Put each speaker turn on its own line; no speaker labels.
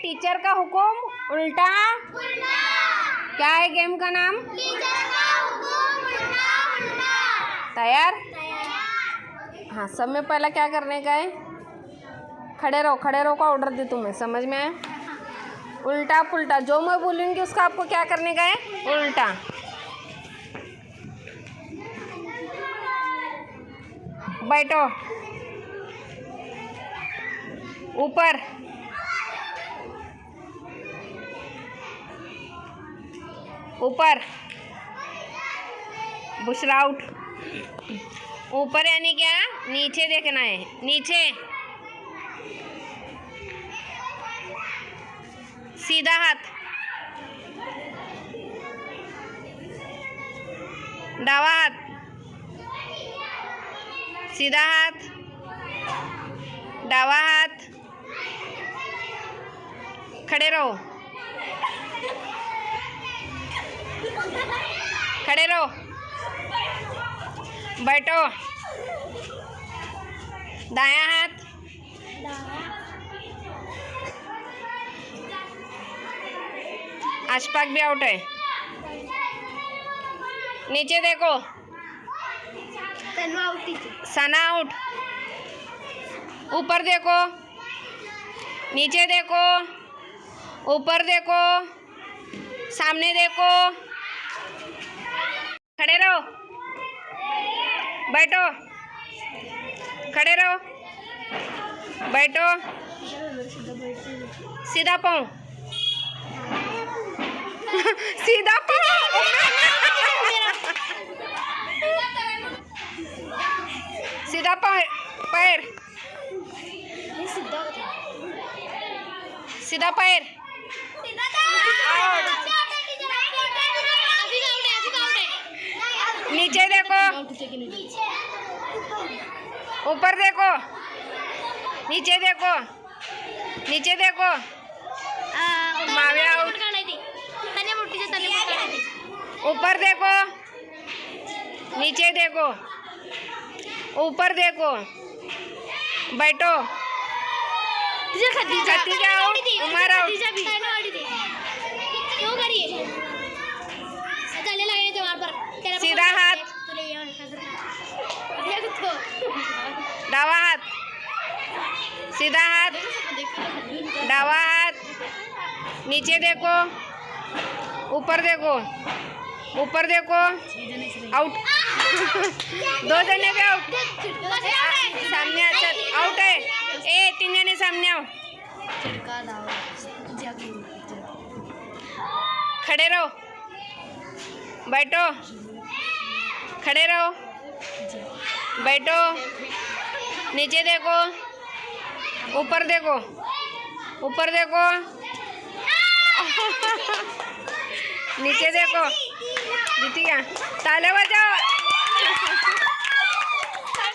Teacher का हुक्म उल्टा क्या है गेम का नाम? तैयार? हाँ, सब में पहला क्या करने का है? खड़े रहो का ऑर्डर दे तुम्हें, समझ में आया? उल्टा पुल्टा जो मैं बोलूँगी उसका आपको क्या करने का है? उल्टा। बैठो, ऊपर, ऊपर, बुशरा आउट। ऊपर यानी क्या? नीचे देखना है, नीचे, सीधा हाथ, दावा हाथ, सीधा हाथ, दावा हाथ, खड़े रहो, खड़े रहो, बैठो, दायां हाथ, अशफाक भी आउट है। नीचे देखो, सना आउट। ऊपर देखो, नीचे देखो, ऊपर देखो, सामने देखो, खड़े रहो, बैठो, खड़े रहो, बैठो, सीधा पाँव, सीधा पाँव, सीधा पैर, सीधा पैर, नीचे देखो, ऊपर देखो, नीचे देखो, नीचे देखो, माव्या आउट। ऊपर देखो, नीचे देखो, ऊपर देखो, बैठो, खतीजा आउट, उमर आउट। सीधा हाथ, दावा हाथ, सीधा हाथ, दावा हाथ, नीचे देखो, ऊपर देखो, ऊपर देखो, आउट। 2 जने पे आउट, सामने अच्छा आउट है। 3 जने सामने आओ, खड़े रहो, बैठो, खड़े रहो, बैठो, नीचे देखो, ऊपर देखो, ऊपर देखो, नीचे देखो। जीती क्या? ताले बजाओ।